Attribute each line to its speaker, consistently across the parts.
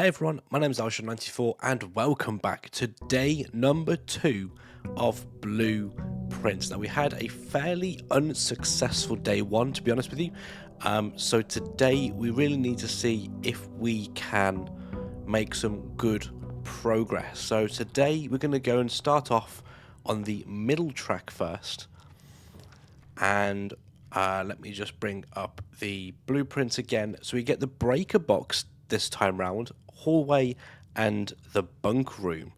Speaker 1: Hey everyone, my name is Alsha94 and welcome back to day number 2 of Blueprints. Now we had a fairly unsuccessful day 1, to be honest with you. So today we really need to see if we can make some good progress. So today we're going to go and start off on the middle track first. And let me just bring up the blueprints again. So we get the breaker box this time round, hallway and the bunk room.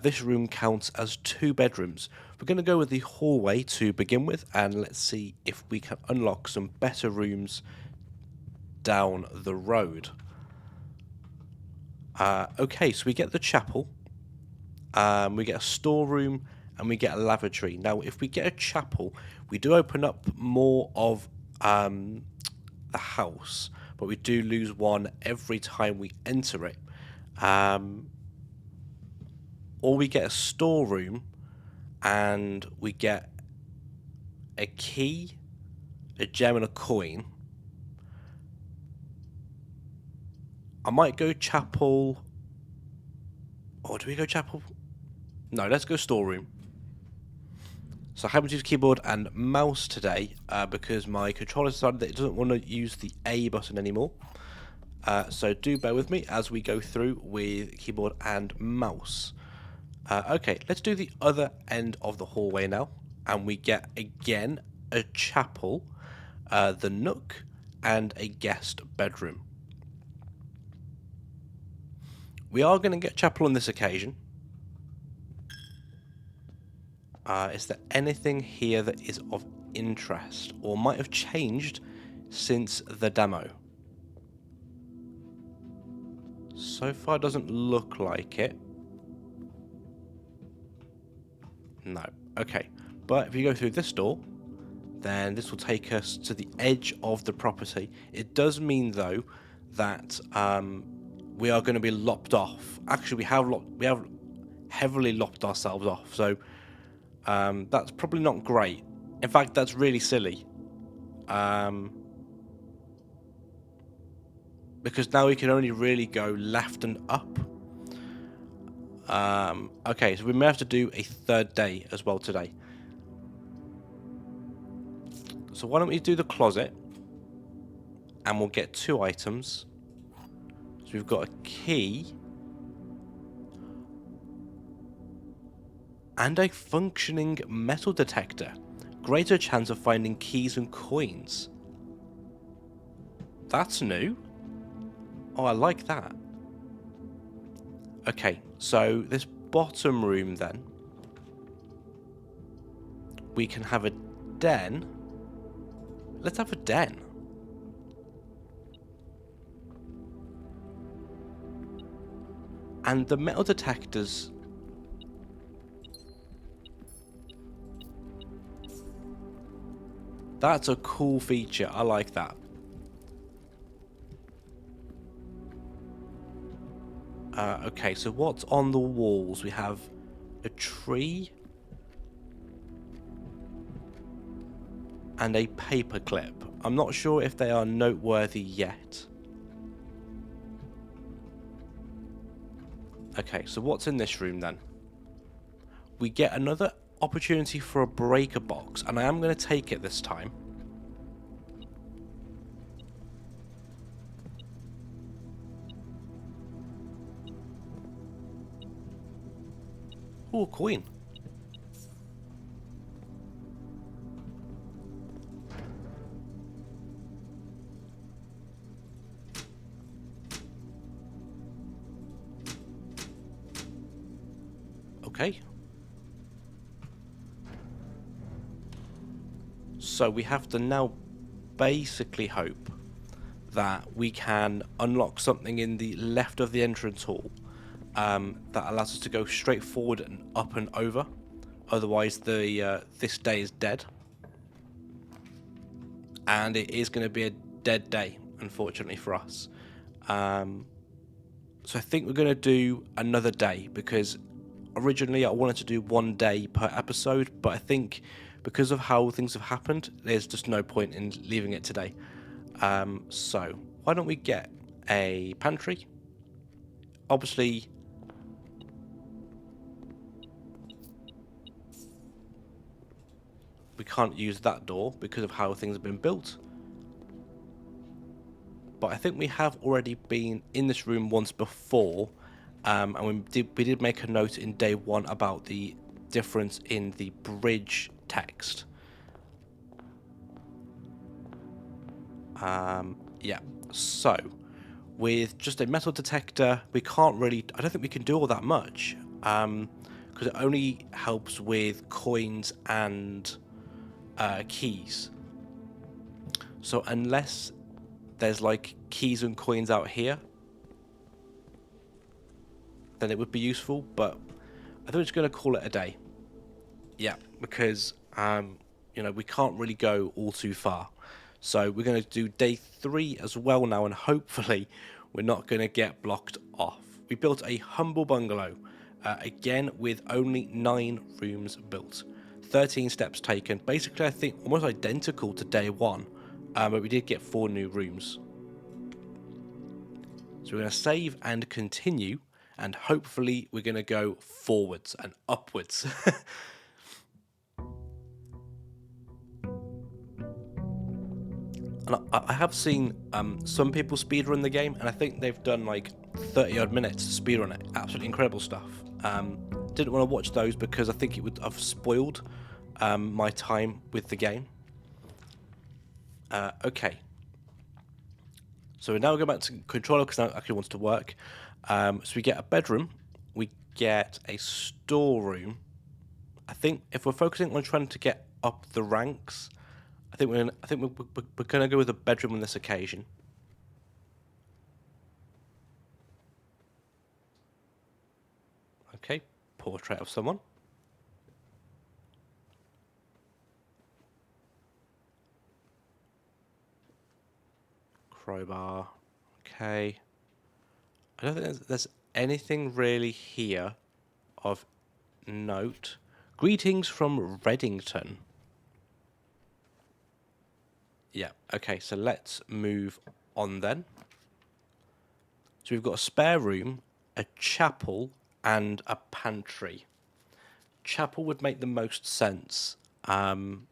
Speaker 1: This room counts as 2 bedrooms. We're going to go with the hallway to begin with, and let's see if we can unlock some better rooms down the road. Okay, so we get the chapel, we get a storeroom, and we get a lavatory. Now, if we get a chapel, we do open up more of the house, but we do lose one every time we enter it. Or we get a storeroom, and we get a key, a gem, and a coin. I might go chapel. Or do we go chapel? No, let's go storeroom. So I haven't used keyboard and mouse today because my controller decided that it doesn't want to use the A button anymore. So do bear with me as we go through with keyboard and mouse. Okay, let's do the other end of the hallway now. And we get, again, a chapel, the nook, and a guest bedroom. We are going to get chapel on this occasion. Is there anything here that is of interest or might have changed since the demo? So far, doesn't look like it. No. Okay. But if you go through this door, then this will take us to the edge of the property. It does mean, though, that we are going to be lopped off. Actually, we have heavily lopped ourselves off. So that's probably not great. In fact, that's really silly. Because now we can only really go left and up. Okay, so we may have to do a third day as well today. So why don't we do the closet, and we'll get 2 items. So we've got a key and a functioning metal detector. Greater chance of finding keys and coins. That's new. Oh, I like that. Okay, so this bottom room then, we can have a den. Let's have a den. And the metal detectors. That's a cool feature. I like that. Okay, so what's on the walls? We have a tree and a paperclip. I'm not sure if they are noteworthy yet. Okay, so what's in this room then? We get another opportunity for a breaker box, and I am going to take it this time. Oh, coin. Okay. So we have to now basically hope that we can unlock something in the left of the entrance hall that allows us to go straight forward and up and over. Otherwise, this day is dead. And it is going to be a dead day, unfortunately for us. So I think we're going to do another day, because originally I wanted to do 1 day per episode, but I think because of how things have happened, there's just no point in leaving it today. So why don't we get a pantry, obviously we can't use that door because of how things have been built. But I think we have already been in this room once before, and we did make a note in day one about the difference in the bridge text. Yeah, so with just a metal detector, we can't really, I don't think we can do all that much, because it only helps with coins and keys. So unless there's like keys and coins out here, then it would be useful, but I think we're just going to call it a day. Yeah, because, we can't really go all too far. So we're going to do day 3 as well now, and hopefully we're not going to get blocked off. We built a humble bungalow, again with only 9 rooms built. 13 steps taken. Basically, I think almost identical to day 1, but we did get 4 new rooms. So we're going to save and continue, and hopefully we're going to go forwards and upwards. And I have seen some people speedrun the game, and I think they've done like 30 odd minutes to speedrun it. Absolutely incredible stuff. Didn't want to watch those because I think it would have spoiled my time with the game. Okay. So we now go back to controller because now it actually wants to work. So we get a bedroom, we get a storeroom. I think if we're focusing on trying to get up the ranks, I think we're gonna go with a bedroom on this occasion. Okay, portrait of someone. Crowbar. Okay. I don't think there's anything really here of note. Greetings from Reddington. Yeah, okay, so let's move on then. So we've got a spare room, a chapel, and a pantry. Chapel would make the most sense. Even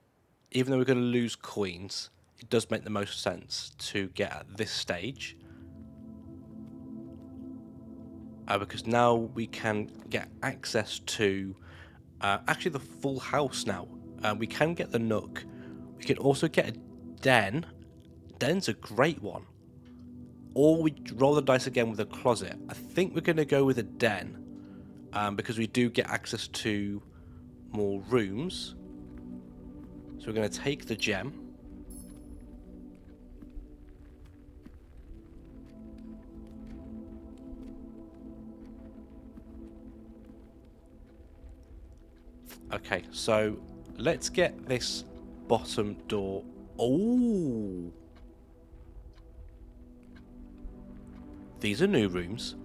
Speaker 1: though we're going to lose coins, it does make the most sense to get at this stage. Because now we can get access to actually the full house now. We can get the nook. We can also get a den. Den's a great one. Or we roll the dice again with a closet. I think we're going to go with a den because we do get access to more rooms. So we're going to take the gem. Okay, so let's get this bottom door. Oh! These are new rooms.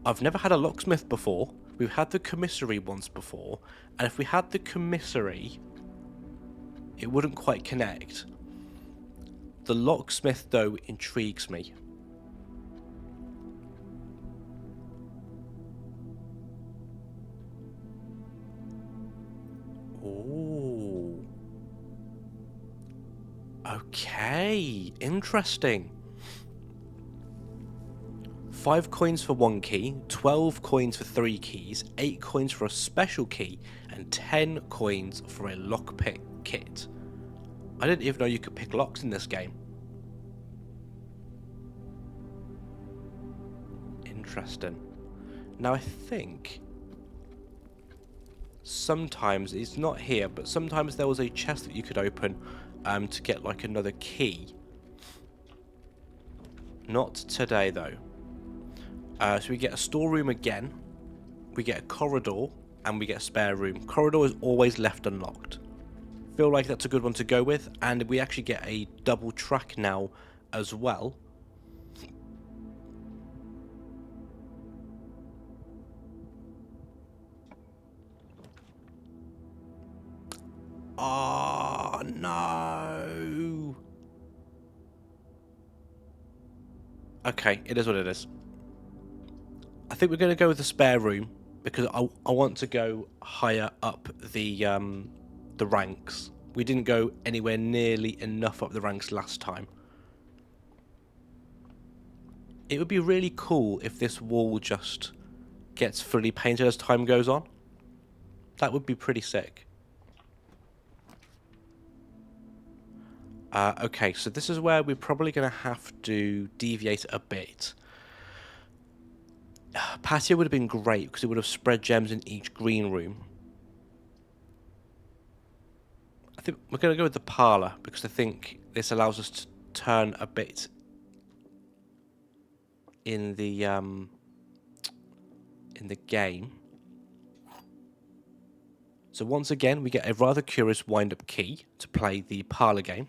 Speaker 1: I've never had a locksmith before. We've had the commissary once before. And if we had the commissary, it wouldn't quite connect. The locksmith, though, intrigues me. Oh. Okay, interesting. 5 coins for 1 key, 12 coins for 3 keys, 8 coins for a special key, and 10 coins for a lockpick kit. I didn't even know you could pick locks in this game. Interesting. Now I think sometimes, it's not here, but sometimes there was a chest that you could open to get like another key. Not today though. So we get a storeroom again, we get a corridor, and we get a spare room. Corridor is always left unlocked. Feel like that's a good one to go with, and we actually get a double track now as well. Oh no! Okay, it is what it is. I think we're going to go with the spare room because I want to go higher up the ranks. We didn't go anywhere nearly enough up the ranks last time. It would be really cool if this wall just gets fully painted as time goes on. That would be pretty sick. Okay, so this is where we're probably going to have to deviate a bit. Patio would have been great because it would have spread gems in each green room. I think we're going to go with the parlour because I think this allows us to turn a bit in the game. So once again, we get a rather curious wind-up key to play the parlour game.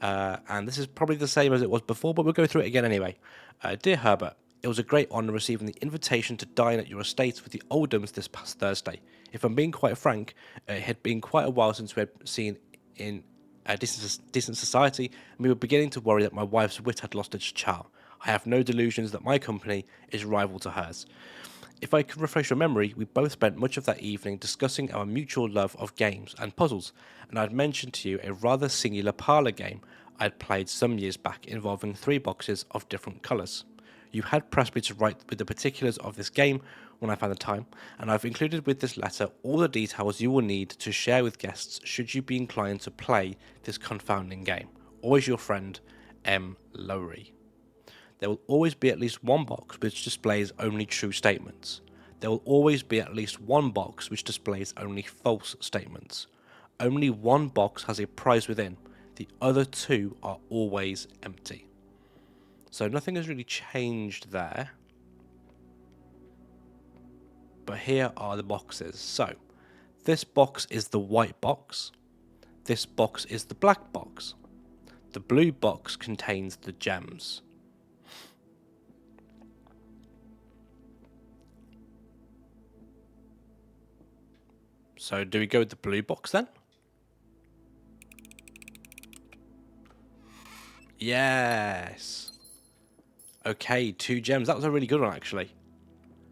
Speaker 1: And this is probably the same as it was before, but we'll go through it again anyway. Dear Herbert, it was a great honour receiving the invitation to dine at your estate with the Oldhams this past Thursday. If I'm being quite frank, it had been quite a while since we had seen in decent society, and we were beginning to worry that my wife's wit had lost its charm. I have no delusions that my company is rival to hers. If I could refresh your memory, we both spent much of that evening discussing our mutual love of games and puzzles, and I had mentioned to you a rather singular parlour game I had played some years back involving 3 boxes of different colours. You had pressed me to write with the particulars of this game when I found the time, and I've included with this letter all the details you will need to share with guests should you be inclined to play this confounding game. Always your friend, M. Lowry. There will always be at least one box which displays only true statements. There will always be at least one box which displays only false statements. Only one box has a prize within. The other 2 are always empty. So nothing has really changed there. But here are the boxes. So this box is the white box. This box is the black box. The blue box contains the gems. So do we go with the blue box then? Yes. Okay, 2 gems. That was a really good one, actually.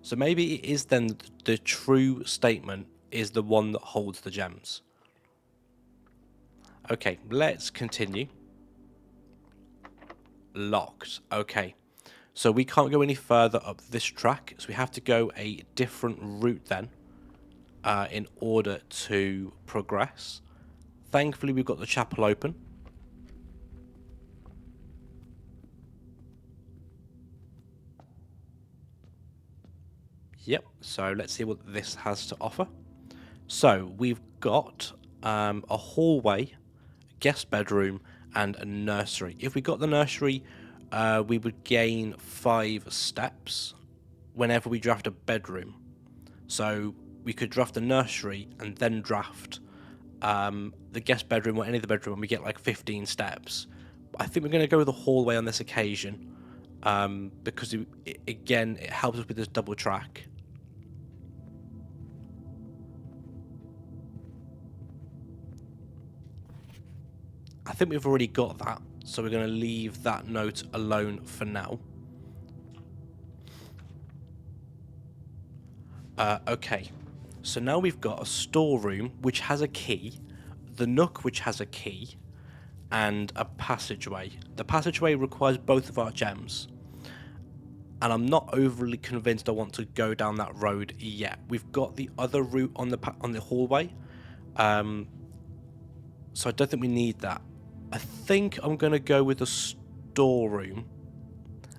Speaker 1: So maybe it is then the true statement is the one that holds the gems. Okay, let's continue. Locked. Okay. So we can't go any further up this track, so we have to go a different route then in order to progress. Thankfully, we've got the chapel open. Yep, so let's see what this has to offer. So we've got a hallway, guest bedroom, and a nursery. If we got the nursery, we would gain 5 steps whenever we draft a bedroom. So we could draft the nursery and then draft the guest bedroom or any of the bedroom, and we get like 15 steps. I think we're going to go with the hallway on this occasion because again, it helps us with this double track. I think we've already got that, so we're going to leave that note alone for now. Okay, so now we've got a storeroom which has a key, the nook which has a key, and a passageway. The passageway requires both of our gems, and I'm not overly convinced I want to go down that road yet. We've got the other route on the hallway, so I don't think we need that. I think I'm going to go with the storeroom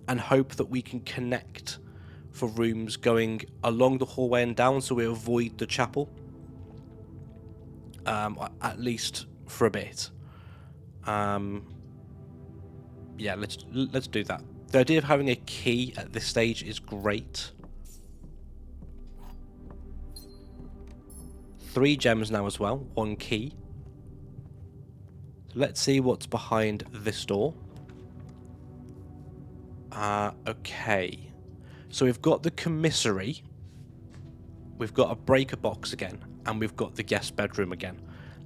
Speaker 1: and hope that we can connect for rooms going along the hallway and down so we avoid the chapel. At least for a bit. Yeah, let's do that. The idea of having a key at this stage is great. 3 gems now as well, 1 key. Let's see what's behind this door. Okay. So we've got the commissary. We've got a breaker box again. And we've got the guest bedroom again.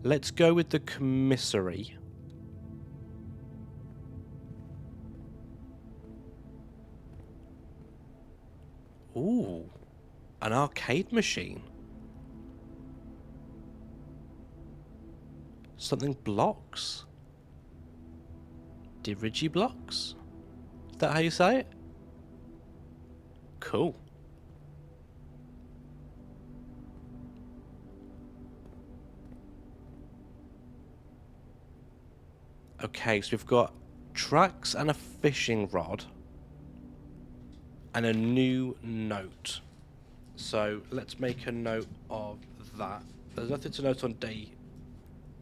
Speaker 1: Let's go with the commissary. Ooh, an arcade machine. Something blocks. Digiblocks? Is that how you say it? Cool. Okay, so we've got tracks and a fishing rod. And a new note. So let's make a note of that. There's nothing to note on day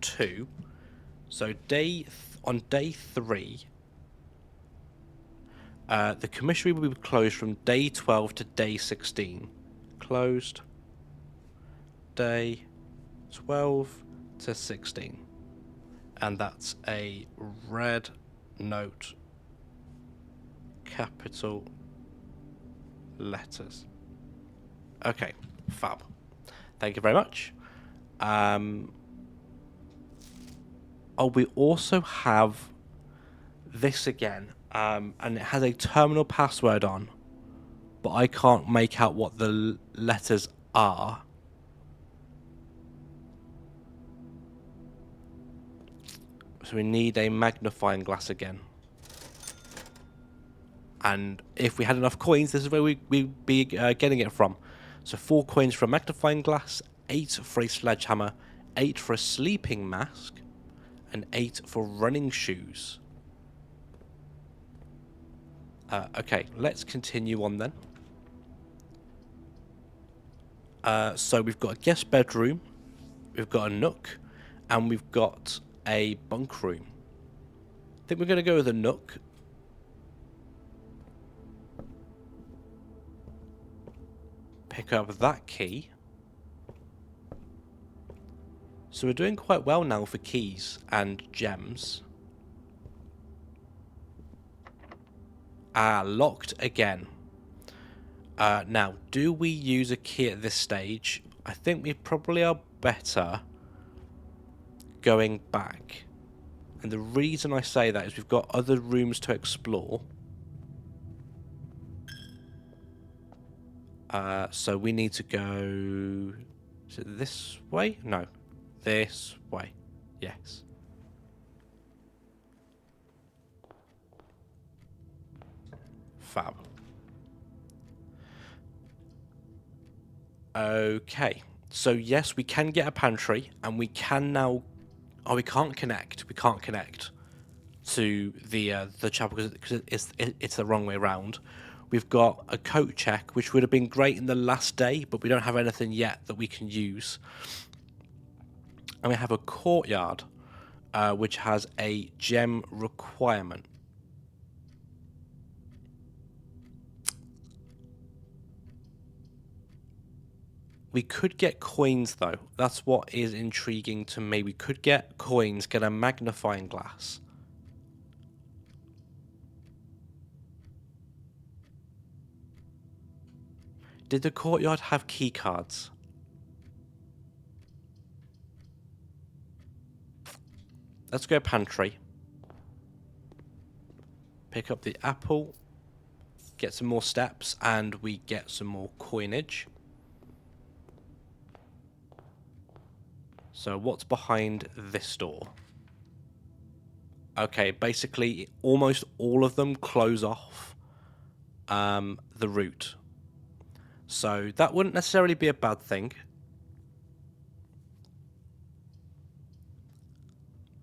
Speaker 1: 2. So on day 3, the commissary will be closed from day 12 to day 16. Closed. Day 12 to 16. And that's a red note. Capital letters. Okay, fab. Thank you very much. Oh, we also have this again, and it has a terminal password on, but I can't make out what the letters are. So we need a magnifying glass again. And if we had enough coins, this is where we'd be getting it from. So 4 coins for a magnifying glass, 8 for a sledgehammer, 8 for a sleeping mask, and 8 for running shoes. Okay, let's continue on then. So we've got a guest bedroom, we've got a nook, and we've got a bunk room. I think we're going to go with a nook. Pick up that key. So we're doing quite well now for keys and gems. Locked again. Now, do we use a key at this stage? I think we probably are better going back. And the reason I say that is we've got other rooms to explore. So we need to go... Is it this way? No. This way. Yes. Fab. Okay. So yes, we can get a pantry, and we can now... Oh, we can't connect. We can't connect to the chapel because it's the wrong way around. We've got a coat check, which would have been great in the last day, but we don't have anything yet that we can use. And we have a courtyard, which has a gem requirement. We could get coins, though. That's what is intriguing to me. We could get coins, get a magnifying glass. Did the courtyard have key cards? Let's go pantry. Pick up the apple. Get some more steps, and we get some more coinage. So what's behind this door? Okay, basically almost all of them close off the route. So that wouldn't necessarily be a bad thing.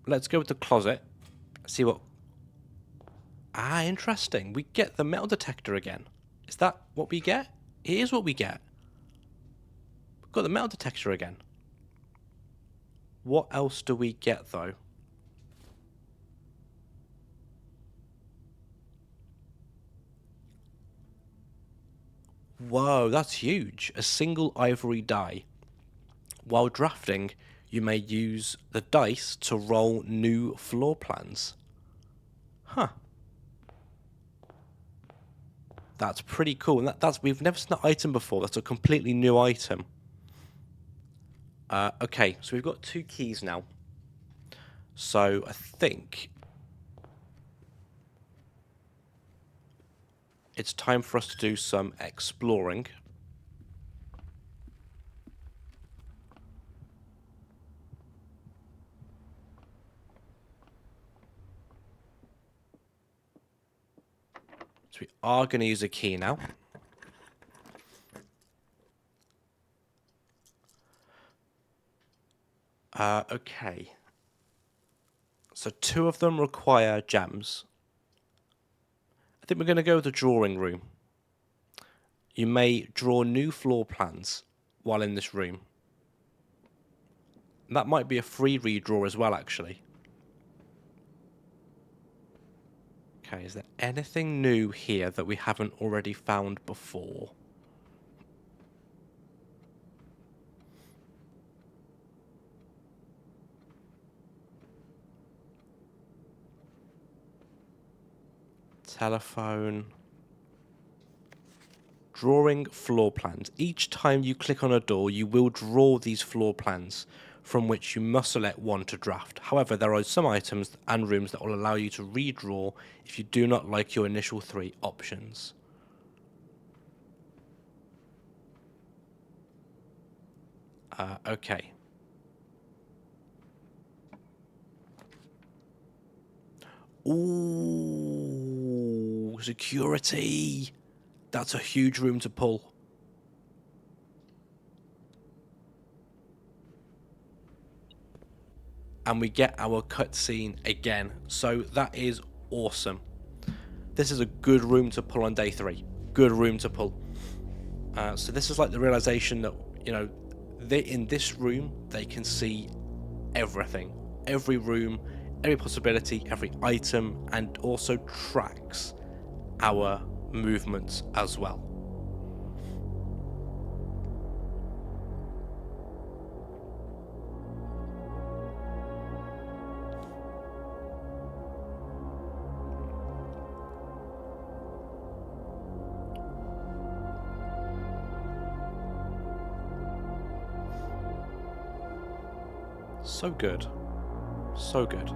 Speaker 1: Let's go with the closet. See what... interesting. We get the metal detector again. Is that what we get? It is what we get. We've got the metal detector again. What else do we get, though? Whoa, that's huge. A single ivory die. While drafting, you may use the dice to roll new floor plans. Huh. That's pretty cool. And that's we've never seen that item before. That's a completely new item. Okay, so we've got 2 keys now. So I think it's time for us to do some exploring. So we are going to use a key now. Okay. So 2 of them require gems. I think we're going to go with the drawing room. You may draw new floor plans while in this room. That might be a free redraw as well, actually. Okay, is there anything new here that we haven't already found before? Telephone. Drawing floor plans. Each time you click on a door, you will draw these floor plans from which you must select one to draft. However, there are some items and rooms that will allow you to redraw if you do not like your initial 3 options. Okay. Ooh, security. That's a huge room to pull. And we get our cutscene again. So that is awesome. This is a good room to pull on day 3. Good room to pull. So this is like the realization that, you know, in this room, they can see everything. Every room, every possibility, every item, and also tracks our movements as well. So good. So good.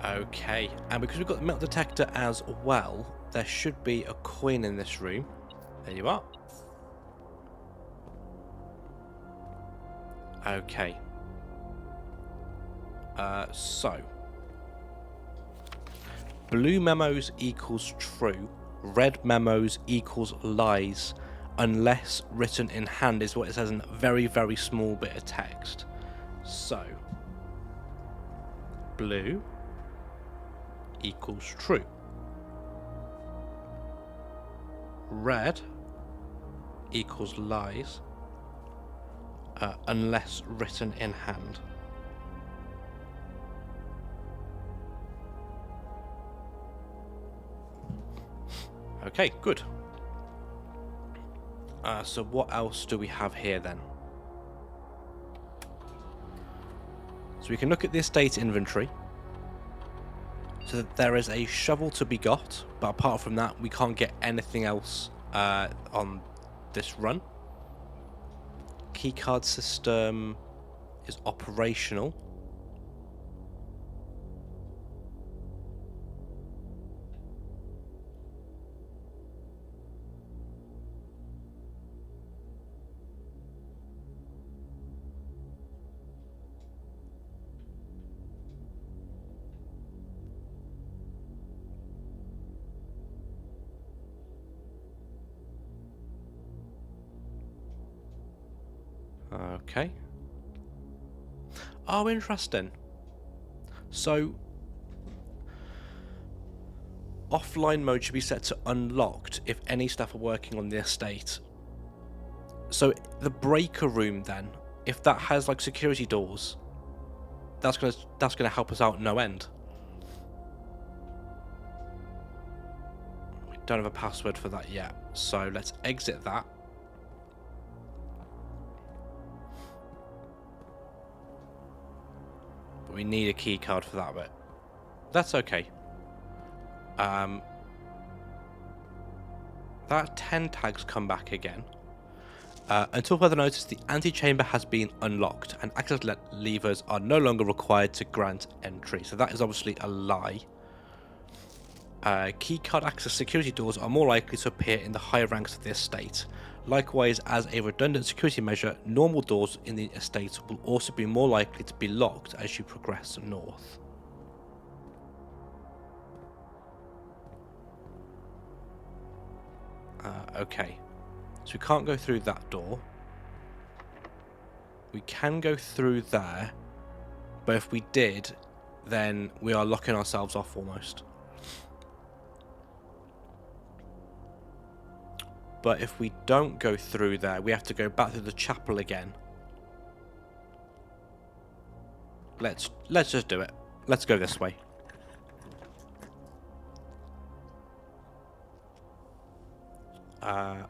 Speaker 1: Okay, and because we've got the metal detector as well, there should be a coin in this room. There you are. Okay. So. Blue memos equals true. Red memos equals lies. Unless written in hand is what it says in a very, very small bit of text. So. Blue equals true. Red equals lies. Unless written in hand. Okay, good. So what else do we have here then? So we can look at the estate inventory. So that there is a shovel to be got, but apart from that, we can't get anything else on this run. Keycard system is operational. Okay. Oh, interesting. So, offline mode should be set to unlocked if any staff are working on the estate. So the breaker room then, if that has like security doors, that's gonna help us out no end. We don't have a password for that yet, so let's exit that. But we need a key card for that bit. That's okay. That 10 tags come back again. Until further notice, the antechamber has been unlocked and access levers are no longer required to grant entry. So that is obviously a lie. Keycard access security doors are more likely to appear in the higher ranks of the estate. Likewise, as a redundant security measure, normal doors in the estate will also be more likely to be locked as you progress north. Okay. So we can't go through that door. We can go through there, but if we did, then we are locking ourselves off almost. But if we don't go through there, we have to go back through the chapel again. Let's just do it. Let's go this way.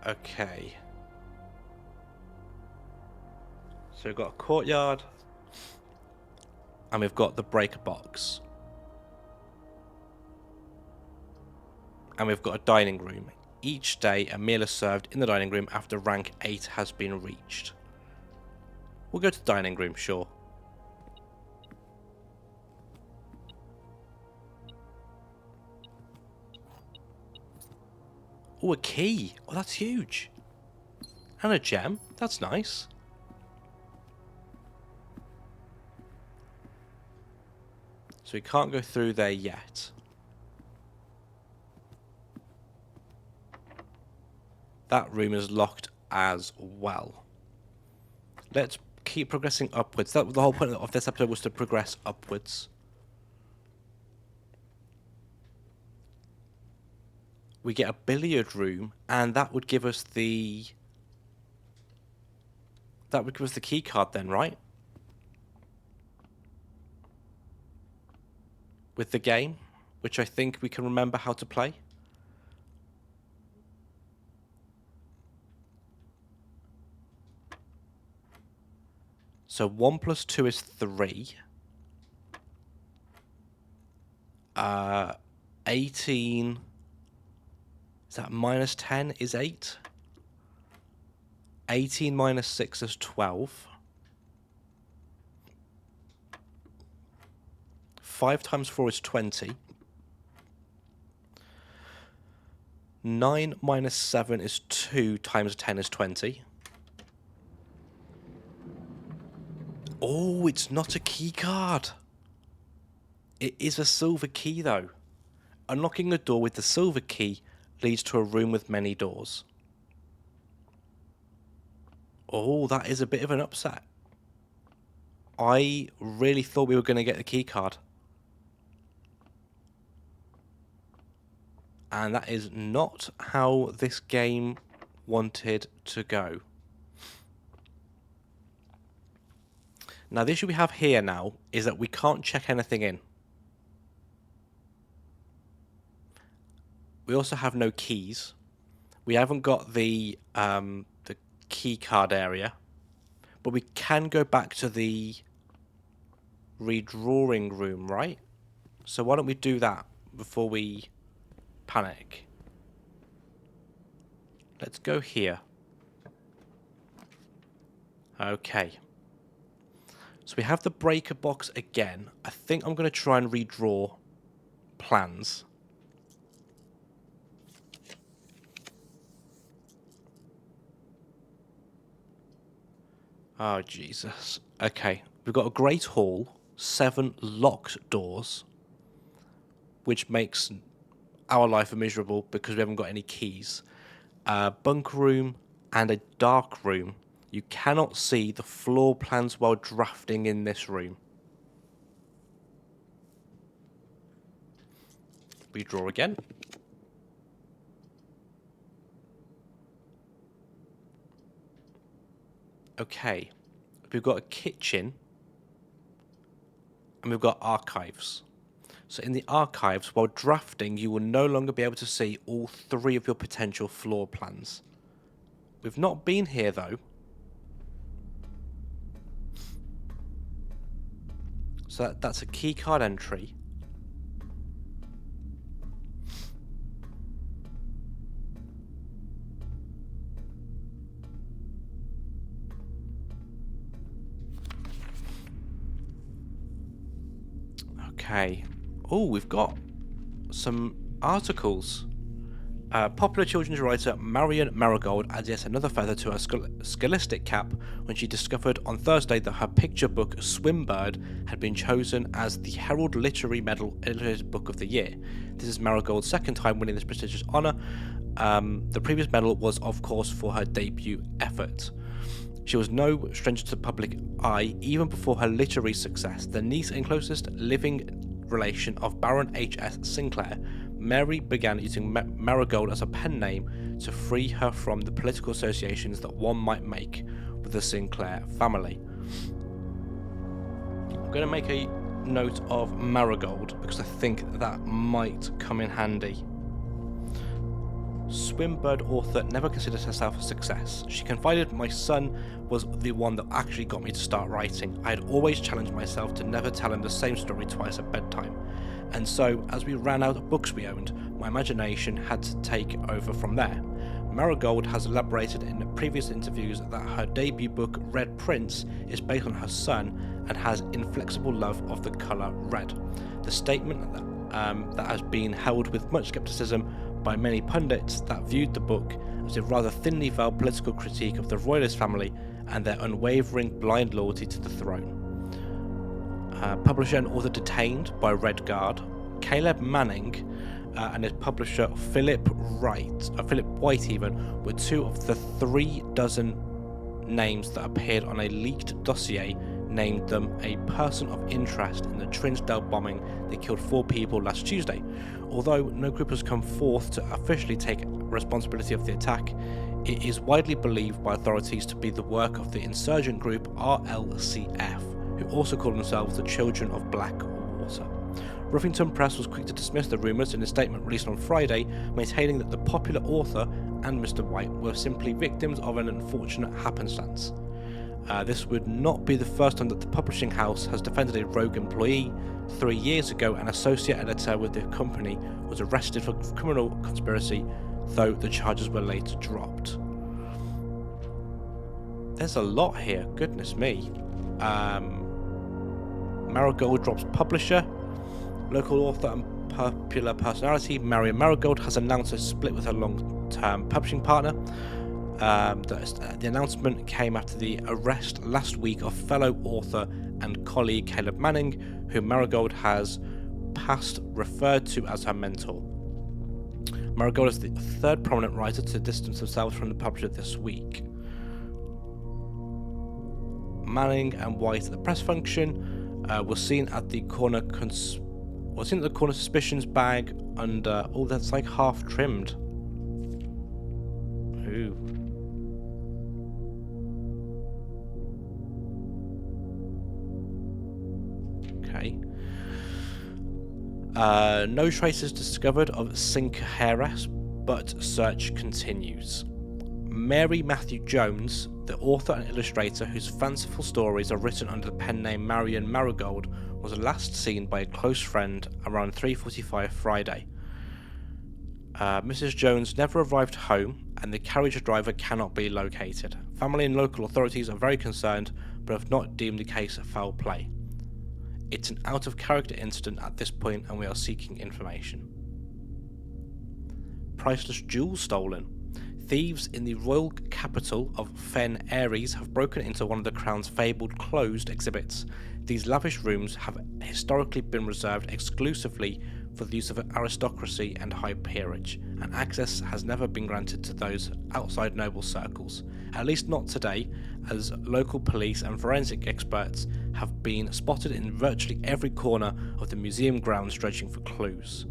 Speaker 1: Okay. So we've got a courtyard. And we've got the breaker box. And we've got a dining room. Each day, a meal is served in the dining room after rank 8 has been reached. We'll go to the dining room, sure. Oh, a key. Oh, that's huge. And a gem. That's nice. So we can't go through there yet. That room is locked as well. Let's keep progressing upwards. That was the whole point of this episode, was to progress upwards. We get a billiard room, and that would give us the... That would give us the key card then, right? With the game, which I think we can remember how to play. So 1 plus 2 is 3. 18... Is that minus 10 is 8? 18 minus 6 is 12. 5 times 4 is 20. 9 minus 7 is 2 times 10 is 20. Oh, it's not a key card. It is a silver key, though. Unlocking a door with the silver key leads to a room with many doors. Oh, that is a bit of an upset. I really thought we were going to get the key card. And that is not how this game wanted to go. Now, the issue we have here now is that we can't check anything in. We also have no keys. We haven't got the key card area, but we can go back to the redrawing room, right? So why don't we do that before we panic? Let's go here. Okay. So we have the breaker box again. I think I'm going to try and redraw plans. Oh, Jesus. Okay. We've got a great hall, 7 locked doors, which makes our life miserable because we haven't got any keys. Bunk room and a dark room. You cannot see the floor plans while drafting in this room. Redraw again. Okay, we've got a kitchen and we've got archives. So in the archives, while drafting, you will no longer be able to see all three of your potential floor plans. We've not been here though. So that's a keycard entry. Okay. Oh, we've got some articles. Popular children's writer Marion Marigold adds yet another feather to her scholastic cap when she discovered on Thursday that her picture book Swimbird had been chosen as the Herald Literary Medal Illustrated Book of the Year. This is Marigold's second time winning this prestigious honour. The previous medal was, of course, for her debut effort. She was no stranger to the public eye even before her literary success. The niece and closest living relation of Baron H.S. Sinclair, Mary began using Marigold as a pen name to free her from the political associations that one might make with the Sinclair family. I'm going to make a note of Marigold because I think that might come in handy. Swimbird author never considered herself a success. She confided, "My son was the one that actually got me to start writing. I had always challenged myself to never tell him the same story twice at bedtime. And so, as we ran out of books we owned, my imagination had to take over from there." Marigold has elaborated in previous interviews that her debut book, Red Prince, is based on her son and has inflexible love of the colour red. The statement that has been held with much skepticism by many pundits that viewed the book as a rather thinly veiled political critique of the royalist family and their unwavering blind loyalty to the throne. Publisher and author detained by Red Guard, Caleb Manning and his publisher Philip White even were two of the 36 names that appeared on a leaked dossier named them a person of interest in the Trinsdale bombing that killed 4 people last Tuesday. Although no group has come forth to officially take responsibility of the attack, it is widely believed by authorities to be the work of the insurgent group RLCF, who also call themselves the Children of Blackwater. Ruffington Press was quick to dismiss the rumours in a statement released on Friday, maintaining that the popular author and Mr. White were simply victims of an unfortunate happenstance. This would not be the first time that the publishing house has defended a rogue employee. 3 years ago, an associate editor with the company was arrested for criminal conspiracy, though the charges were later dropped. There's a lot here, goodness me. Marigold drops publisher. Local author and popular personality Marion Marigold has announced a split with her long-term publishing partner. The announcement came after the arrest last week of fellow author and colleague Caleb Manning, whom Marigold has past referred to as her mentor. Marigold is the third prominent writer to distance themselves from the publisher this week. Manning and White at the press function were seen at the corner suspicions bag under that's like half trimmed. Ooh. Okay. No traces discovered of Sinclairess, but search continues. Mary Matthew Jones, the author and illustrator whose fanciful stories are written under the pen name Marion Marigold, was last seen by a close friend around 3:45 Friday. Mrs. Jones never arrived home, and the carriage driver cannot be located. Family and local authorities are very concerned, but have not deemed the case foul play. It's an out-of-character incident at this point, and we are seeking information. Priceless jewels stolen. Thieves in the royal capital of Fen Aries have broken into one of the Crown's fabled closed exhibits. These lavish rooms have historically been reserved exclusively for the use of aristocracy and high peerage, and access has never been granted to those outside noble circles, at least not today, as local police and forensic experts have been spotted in virtually every corner of the museum grounds dredging for clues.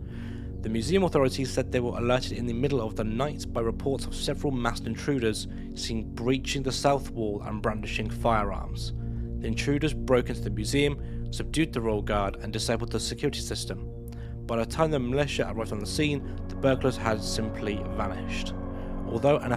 Speaker 1: The museum authorities said they were alerted in the middle of the night by reports of several masked intruders seen breaching the south wall and brandishing firearms. The intruders broke into the museum, subdued the royal guard, and disabled the security system. By the time the militia arrived on the scene, the burglars had simply vanished. Although an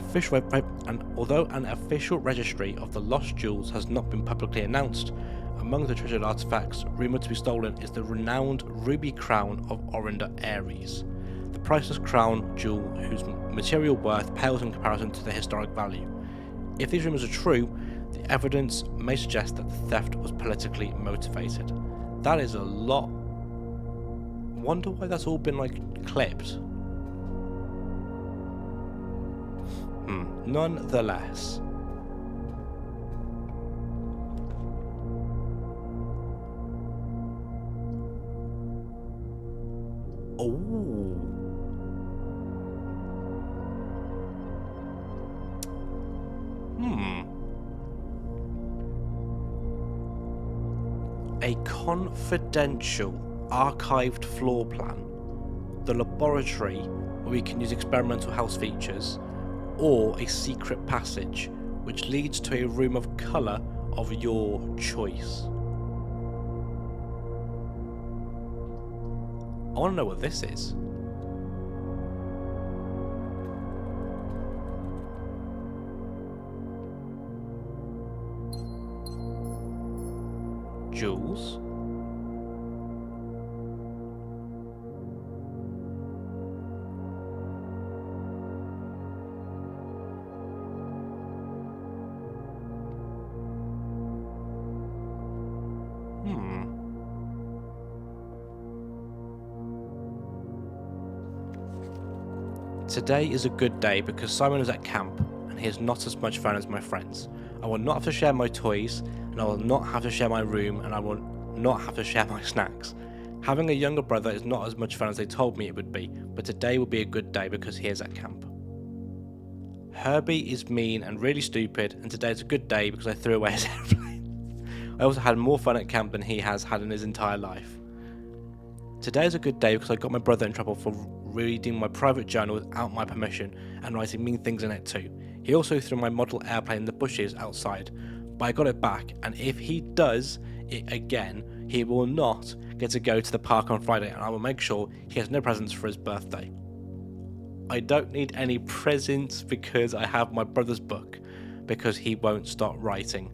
Speaker 1: official registry of the lost jewels has not been publicly announced, among the treasured artifacts rumoured to be stolen is the renowned ruby crown of Orinda Aries, the priceless crown jewel whose material worth pales in comparison to the historic value. If these rumours are true, the evidence may suggest that the theft was politically motivated. That is a lot. Wonder why that's all been clipped. Nonetheless. Oh. A confidential archived floor plan, the laboratory where we can use experimental house features, or a secret passage which leads to a room of colour of your choice. I want to know what this is. Jewels. Today is a good day because Simon is at camp and he has not as much fun as my friends. I will not have to share my toys, and I will not have to share my room, and I will not have to share my snacks. Having a younger brother is not as much fun as they told me it would be, but today will be a good day because he is at camp. Herbie is mean and really stupid, and today is a good day because I threw away his airplane. I also had more fun at camp than he has had in his entire life. Today is a good day because I got my brother in trouble for reading my private journal without my permission and writing mean things in it too. He also threw my model airplane in the bushes outside, but I got it back, and if he does it again, he will not get to go to the park on Friday, and I will make sure he has no presents for his birthday. I don't need any presents because I have my brother's book, because he won't stop writing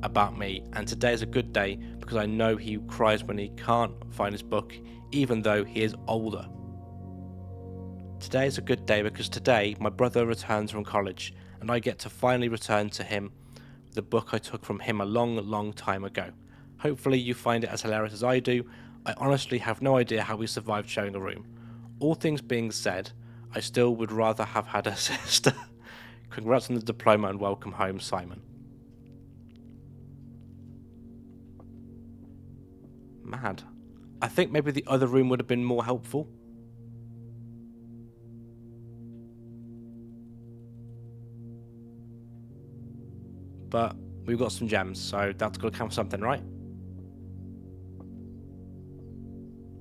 Speaker 1: about me, and today is a good day because I know he cries when he can't find his book, even though he is older. Today is a good day because today my brother returns from college, and I get to finally return to him the book I took from him a long time ago. Hopefully you find it as hilarious as I do. I honestly have no idea how we survived sharing a room. All things being said, I still would rather have had a sister. Congrats on the diploma and welcome home, Simon. Mad. I think maybe the other room would have been more helpful. But we've got some gems, so that's got to count for something, right?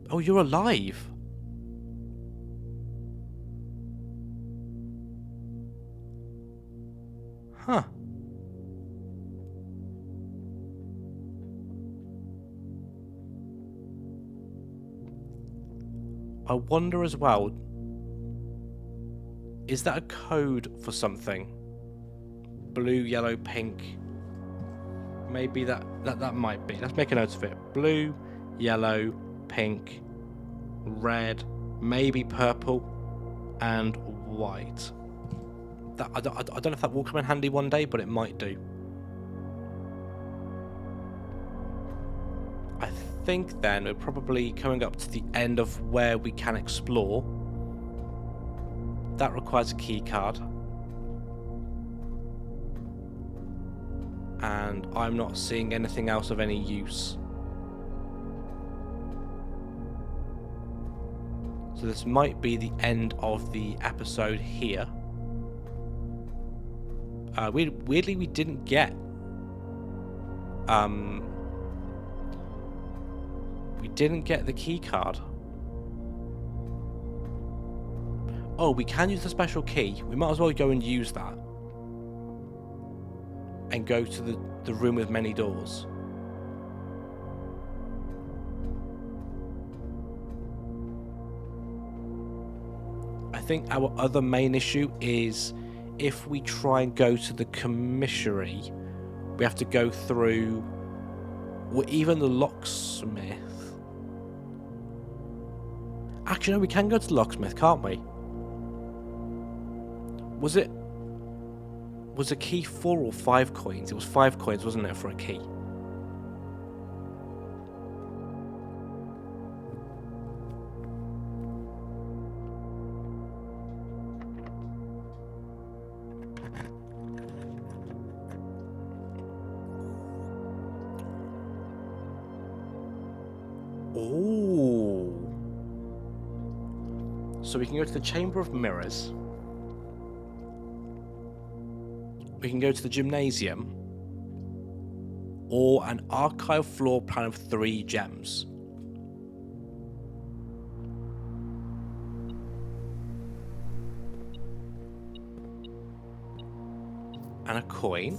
Speaker 1: Oh, you're alive. Huh. I wonder as well, is that a code for something? Blue, yellow, pink. Maybe that might be. Let's make a note of it. Blue, yellow, pink, red, maybe purple, and white. I don't know if that will come in handy one day, but it might do. I think then we're probably coming up to the end of where we can explore. That requires a key card. And I'm not seeing anything else of any use. So this might be the end of the episode here. Weirdly, we didn't get the key card. Oh, we can use the special key. We might as well go and use that. And go to the room with many doors. I think our other main issue is if we try and go to the commissary, we have to go through, well, even the locksmith. Actually, no, we can go to the locksmith, can't we? Was a key 4 or 5 coins? It was 5 coins, wasn't it, for a key? Oh. So we can go to the Chamber of Mirrors. We can go to the gymnasium. Or an archive floor plan of 3 gems. And a coin.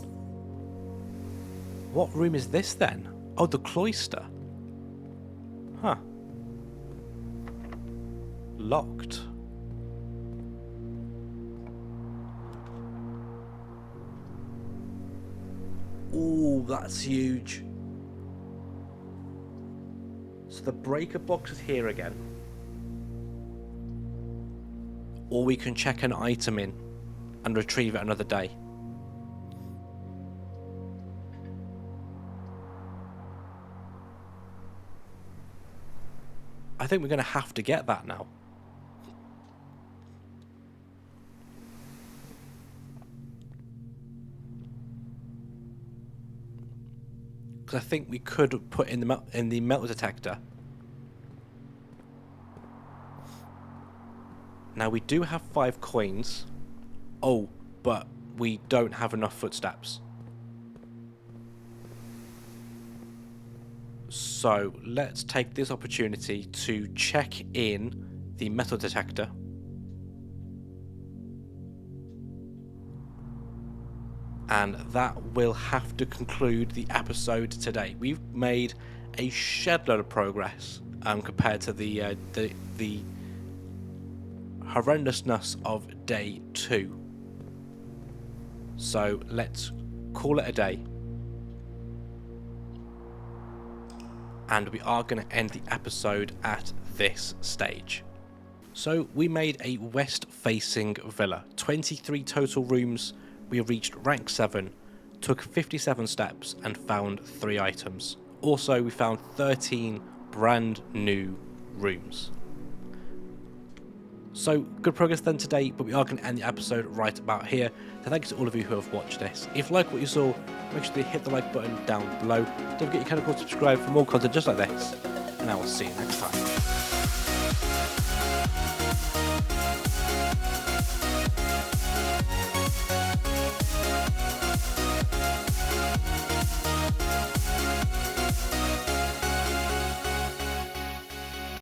Speaker 1: What room is this then? Oh, the cloister. Huh. Locked. Ooh, that's huge. So the breaker box is here again. Or we can check an item in and retrieve it another day. I think we're going to have to get that now. Because I think we could put in the metal detector. Now we do have 5 coins. Oh, but we don't have enough footsteps. So let's take this opportunity to check in the metal detector. And that will have to conclude the episode today. We've made a shed load of progress compared to the horrendousness of day 2. So let's call it a day. And we are going to end the episode at this stage. So we made a west-facing villa. 23 total rooms. We reached rank 7, took 57 steps and found 3 items. Also, we found 13 brand new rooms. So, good progress then today, but we are going to end the episode right about here. So thank you to all of you who have watched this. If you like what you saw, make sure to hit the like button down below. Don't forget you can of course subscribe for more content just like this. And I will see you next time.